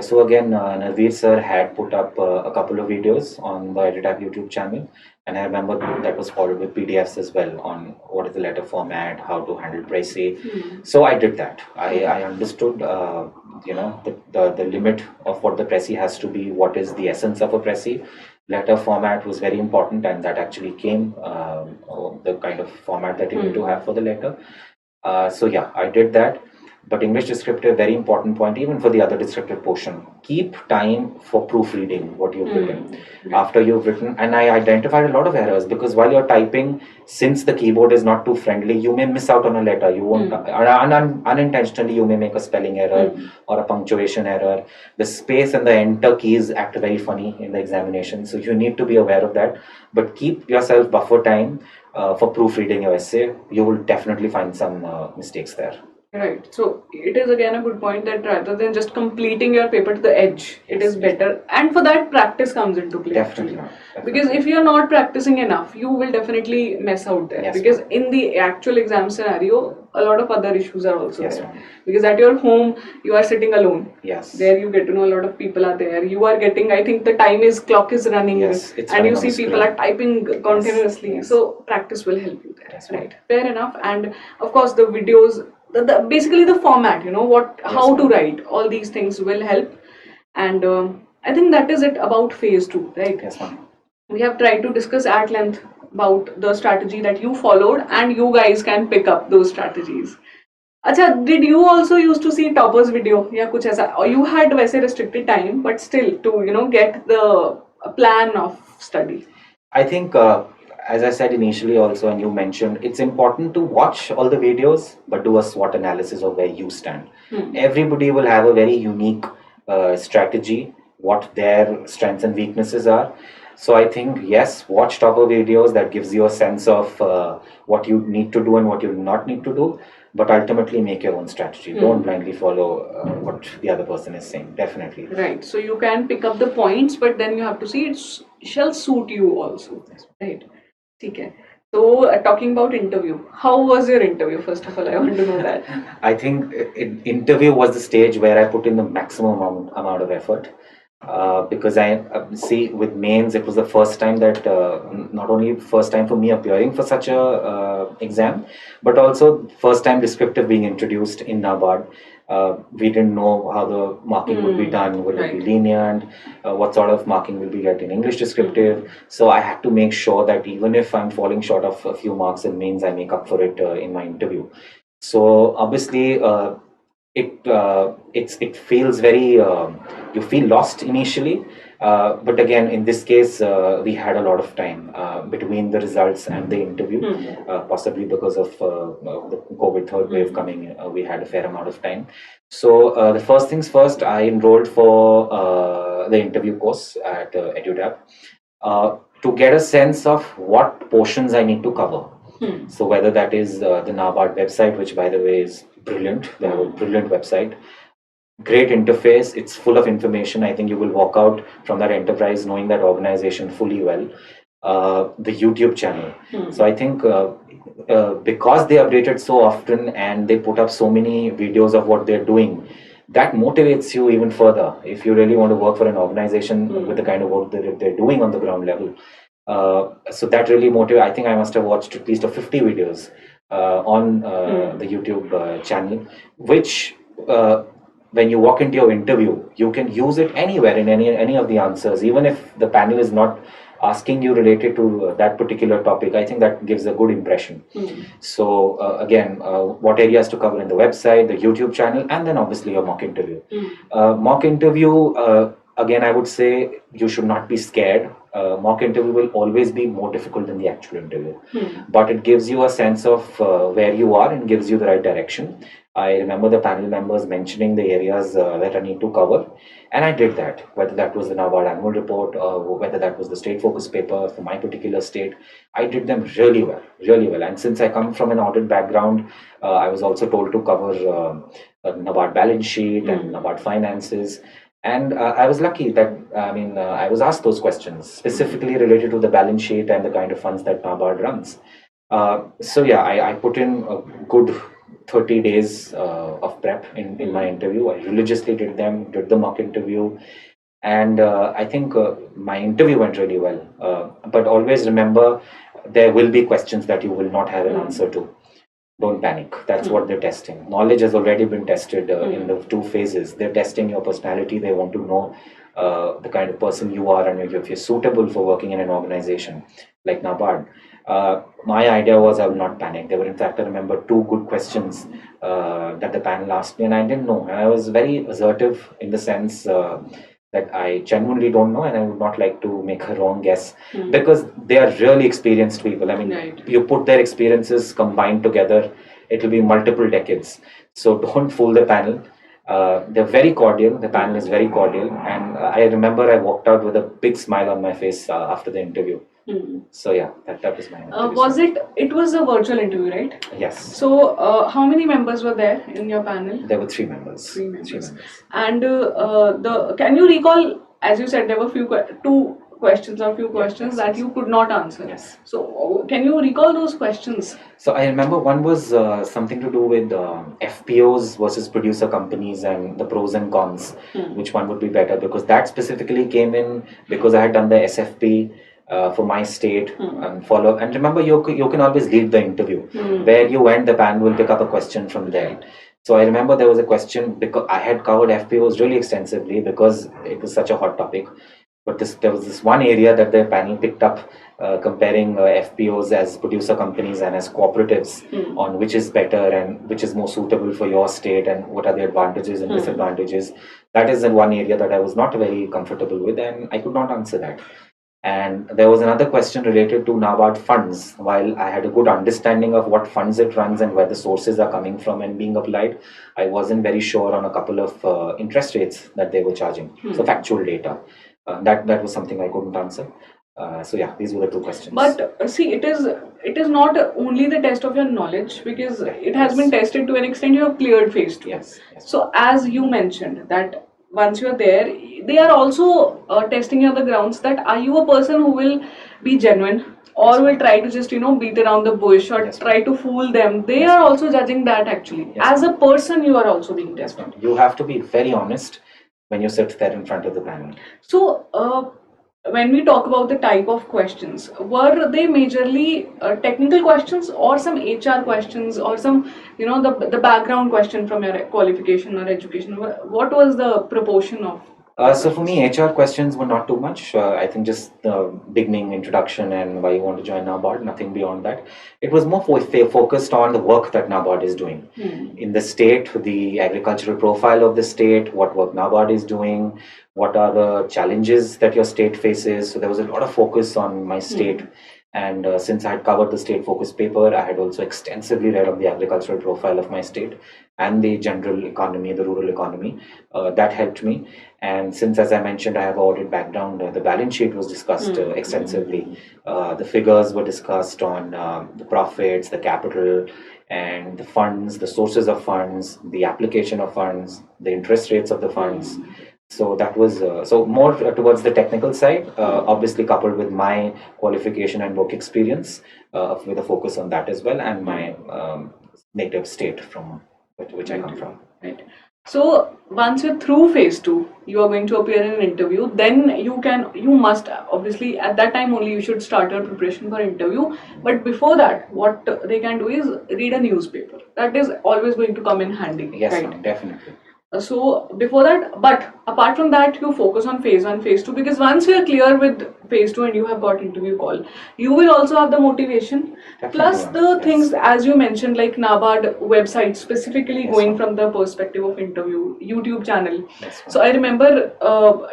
So again, Naveed sir had put up a couple of videos on the EduTap YouTube channel, and I remember that was followed with PDFs as well on what is the letter format, how to handle Pressy. So I did that. I understood, the limit of what the Pressy has to be, what is the essence of a Pressy. Letter format was very important, and that actually came, the kind of format that you need to have for the letter. So yeah, I did that. But English descriptive, very important point, even for the other descriptive portion. Keep time for proofreading what you've written. After you've written, and I identified a lot of errors, because while you're typing, since the keyboard is not too friendly, you may miss out on a letter. You won't, unintentionally, you may make a spelling error or a punctuation error. The space and the enter keys act very funny in the examination, so you need to be aware of that. But keep yourself buffer time for proofreading your essay. You will definitely find some mistakes there. Right. So it is again a good point that rather than just completing your paper to the edge, it is better. And for that, practice comes into play. Definitely. Because if you're not practicing enough, you will definitely mess out there. Yes, because in the actual exam scenario, a lot of other issues are also Yes, there. ma'am. Because at your home, you are sitting alone. Yes. There you get to know a lot of people are there. You are getting, I think the clock is running. Yes, it's and running you on see the people screen. are typing continuously. Yes. So practice will help you there. Yes, right. Fair enough. And of course, the videos, basically the format, how to write, all these things will help. And I think that is it about phase 2, right? Yes, ma'am. We have tried to discuss at length about the strategy that you followed, and you guys can pick up those strategies. Acha, did you also used to see toppers video? या कुछ ऐसा? Or you had वैसे restricted time, but still to get the plan of study. I think as I said initially also, and you mentioned, it's important to watch all the videos, but do a SWOT analysis of where you stand. Everybody will have a very unique strategy, what their strengths and weaknesses are. So I think, yes, watch topper videos. That gives you a sense of what you need to do and what you do not need to do. But ultimately, make your own strategy. Don't blindly follow what the other person is saying. Definitely. Right. So you can pick up the points, but then you have to see it shall suit you also. Right. Okay. So talking about interview, how was your interview? First of all, I want to know that. I think interview was the stage where I put in the maximum amount of effort. Because I see with mains, it was the first time that not only first time for me appearing for such a exam, but also first time descriptive being introduced in NABARD. We didn't know how the marking would be done. Will it be lenient? What sort of marking will be get in English descriptive? So I had to make sure that even if I'm falling short of a few marks in mains, I make up for it in my interview. So obviously, it feels very you feel lost initially, but again in this case we had a lot of time between the results and the interview, possibly because of the COVID third wave coming. We had a fair amount of time. So the first things first, I enrolled for the interview course at EduTap to get a sense of what portions I need to cover. So whether that is the NABARD website, which by the way is brilliant. They have a brilliant website, great interface. It's full of information. I think you will walk out from that enterprise knowing that organization fully well. The YouTube channel. So I think because they update it so often and they put up so many videos of what they're doing, that motivates you even further if you really want to work for an organization with the kind of work that they're doing on the ground level. So that really motivates. I think I must have watched at least 50 videos on the YouTube channel, which when you walk into your interview, you can use it anywhere in any of the answers, even if the panel is not asking you related to that particular topic. I think that gives a good impression. So again, what areas to cover in the website, the YouTube channel, and then obviously your mock interview. Mock interview, again, I would say you should not be scared. Mock interview will always be more difficult than the actual interview, but it gives you a sense of where you are and gives you the right direction. I remember the panel members mentioning the areas that I need to cover, and I did that, whether that was the NABARD annual report or whether that was the state focus paper for my particular state. I did them really well, really well. And since I come from an audit background, I was also told to cover NABARD balance sheet and NABARD finances. And I was lucky that, I was asked those questions specifically related to the balance sheet and the kind of funds that NABARD runs. So yeah, I put in a good 30 days of prep in my interview. I religiously did the mock interview. And I think my interview went really well. But always remember, there will be questions that you will not have an answer to. Don't panic. That's what they're testing. Knowledge has already been tested in the two phases. They're testing your personality. They want to know the kind of person you are and if you're suitable for working in an organization like NABARD. My idea was I will not panic. There were, in fact, I remember 2 good questions that the panel asked me and I didn't know. And I was very assertive in the sense that I genuinely don't know and I would not like to make a wrong guess because they are really experienced people. I mean, you put their experiences combined together, it will be multiple decades. So don't fool the panel. They're very cordial. The panel is very cordial. And I remember I walked out with a big smile on my face after the interview. So yeah, that was my interview. It was a virtual interview, right? Yes. So how many members were there in your panel? There were 3 members. 3 members. And can you recall, as you said, there were few questions that you could not answer. Yes. So can you recall those questions? So I remember one was something to do with FPOs versus producer companies and the pros and cons, which one would be better, because that specifically came in because I had done the SFP for my state and follow. And remember, you can always lead the interview. Where you end, the panel will pick up a question from there. So I remember there was a question because I had covered FPOs really extensively because it was such a hot topic. But there was this one area that the panel picked up comparing FPOs as producer companies and as cooperatives on which is better and which is more suitable for your state and what are the advantages and disadvantages. That is in one area that I was not very comfortable with and I could not answer that. And there was another question related to NABARD funds. While I had a good understanding of what funds it runs and where the sources are coming from and being applied, I wasn't very sure on a couple of interest rates that they were charging. So factual data. That was something I couldn't answer. So yeah, these were the two questions. But see, it is not only the test of your knowledge, because it has been tested to an extent. You have cleared phase 2. Yes. So as you mentioned that once you're there, they are also testing you on the grounds that are you a person who will be genuine, or will try to just beat around the bush, or try to fool them. They are also judging that actually. As a person, you are also being tested. You have to be very honest when you sit there in front of the panel. So when we talk about the type of questions, were they majorly technical questions, or some HR questions, or some the background question from your qualification or education? What was the proportion of? So for me, HR questions were not too much. I think just the beginning introduction and why you want to join NABARD, nothing beyond that. It was more focused on the work that NABARD is doing in the state, the agricultural profile of the state, what work NABARD is doing, what are the challenges that your state faces. So there was a lot of focus on my state. And since I had covered the state focus paper, I had also extensively read on the agricultural profile of my state and the general economy, the rural economy. That helped me. And since, as I mentioned, I have an audit background, the balance sheet was discussed extensively. The figures were discussed on the profits, the capital, and the funds, the sources of funds, the application of funds, the interest rates of the funds. So that was so more towards the technical side, obviously coupled with my qualification and work experience, with a focus on that as well, and my native state from which I come from. Right. So once you're through phase 2, you are going to appear in an interview. Then you must obviously at that time only you should start your preparation for interview. But before that, what they can do is read a newspaper. That is always going to come in handy. Yes, right? Definitely. So before that, but apart from that, you focus on phase 1, phase 2, because once you are clear with phase 2 and you have got interview call, you will also have the motivation. Plus the things, as you mentioned, like NABARD website, specifically going from the perspective of interview, YouTube channel. So I remember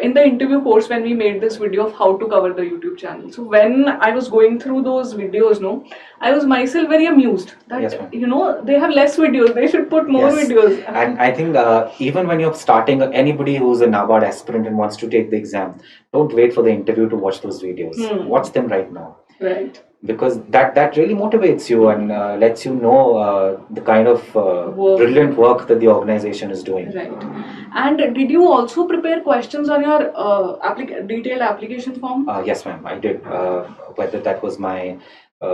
in the interview course when we made this video of how to cover the YouTube channel. So when I was going through those videos, I was myself very amused that they have less videos. They should put more videos. And I think even when you're starting, anybody who's a NABARD aspirant and wants to take the exam, don't wait for the interview to watch those videos. Watch them right now. Right. Because that really motivates you and lets you know the kind of brilliant work that the organization is doing. Right. And did you also prepare questions on your detailed application form? Yes, ma'am, I did. Whether that was my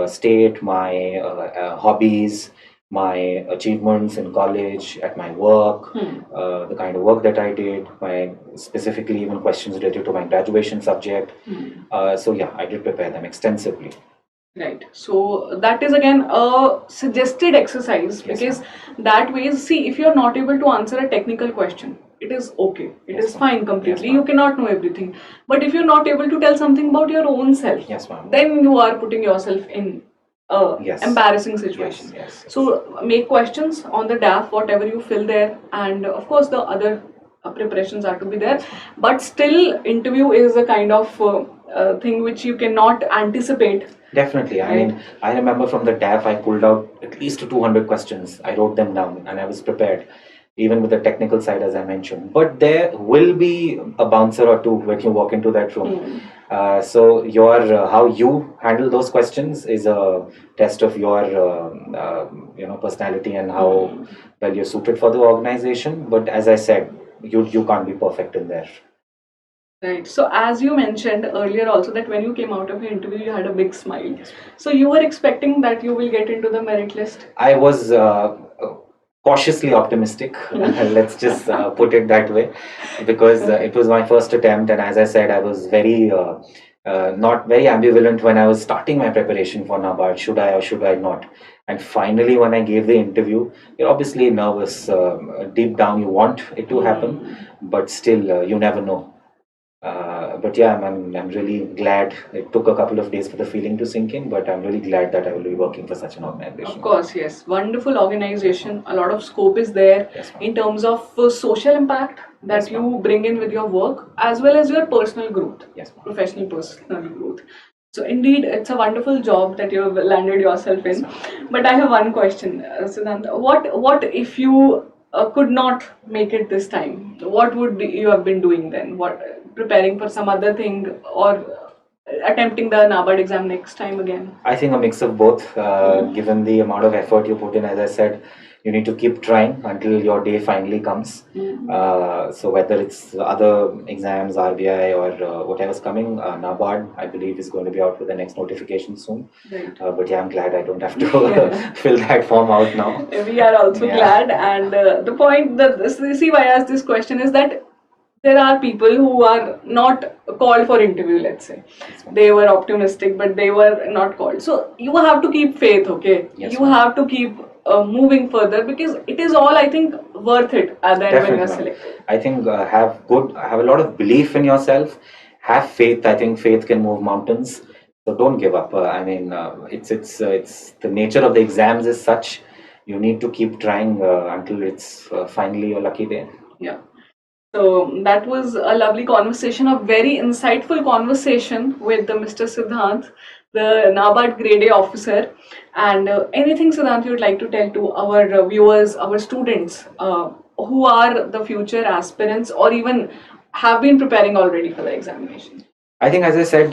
state, my hobbies, my achievements in college, at my work, the kind of work that I did, specifically even questions related to my graduation subject. So yeah, I did prepare them extensively. Right. So that is again a suggested exercise, because that way, see, if you are not able to answer a technical question, it is okay. It is fine completely. You cannot know everything. But if you're not able to tell something about your own self, then you are putting yourself in embarrassing situation. So make questions on the DAF, whatever you fill there, and of course the other preparations are to be there. But still, interview is a kind of thing which you cannot anticipate. Definitely. I mean, I remember from the DAF, I pulled out at least 200 questions. I wrote them down and I was prepared, even with the technical side, as I mentioned. But there will be a bouncer or two when you walk into that room. So your how you handle those questions is a test of your personality and how well you're suited for the organization. But as I said, you can't be perfect in there. Right. So as you mentioned earlier also that when you came out of your interview, you had a big smile. So you were expecting that you will get into the merit list? I was cautiously optimistic. Let's just put it that way, because it was my first attempt, and as I said, I was very not very ambivalent when I was starting my preparation for NABARD. Should I or should I not? And finally, when I gave the interview, you're obviously nervous. Deep down, you want it to happen, but still, you never know. But yeah, I'm really glad. It took a couple of days for the feeling to sink in, but I'm really glad that I will be working for such an organization. Of course, yes. Wonderful organization. A lot of scope is there Yes, ma'am. in terms of social impact that Yes, ma'am. you bring in with your work, as well as your personal growth, Yes, ma'am. professional personal growth. So indeed, it's a wonderful job that you have landed yourself in. But I have one question, Siddhant. What if you could not make it this time? What would you have been doing then? What, preparing for some other thing, or attempting the NABARD exam next time again? I think a mix of both. Given the amount of effort you put in, as I said, you need to keep trying until your day finally comes. So whether it's other exams, RBI, or whatever's coming, NABARD, I believe, is going to be out with the next notification soon. Right. But yeah, I'm glad I don't have to fill that form out now. We are also glad, and the point that see why I asked this question is that there are people who are not called for interview, let's say. They were optimistic, but they were not called. So you have to keep faith, okay? Yes, you ma'am. have to keep moving further, because it is all, I think, worth it at the end when you're Definitely. selected. I think have a lot of belief in yourself. Have faith. I think faith can move mountains. So don't give up. I mean, it's the nature of the exams is such. You need to keep trying until it's finally your lucky day. Yeah. So that was a lovely conversation, a very insightful conversation with the Mr. Siddhant, the NABARD Grade A Officer. And anything, Siddhant, you would like to tell to our viewers, our students, who are the future aspirants or even have been preparing already for the examination? I think, as I said,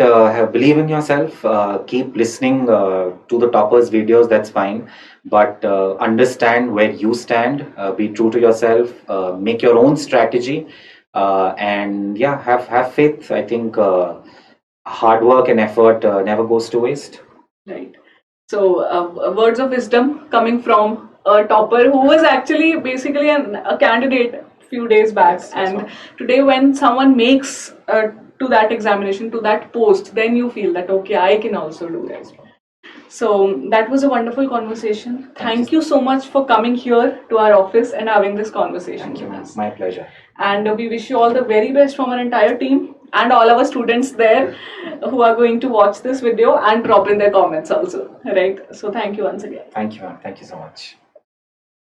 believe in yourself. Keep listening to the toppers' videos. That's fine, but understand where you stand. Be true to yourself. Make your own strategy, and yeah, have faith. I think hard work and effort never goes to waste. Right. So, words of wisdom coming from a topper who was actually basically a candidate few days back, Yes, and ma'am. today when someone makes to that examination, to that post, then you feel that okay, I can also do it. So that was a wonderful conversation. Thank you so much for coming here to our office and having this conversation Thank you, with ma'am. us. My pleasure. And we wish you all the very best from our entire team and all our students there who are going to watch this video and drop in their comments also. Right. So thank you once again. Thank you, ma'am. Thank you so much.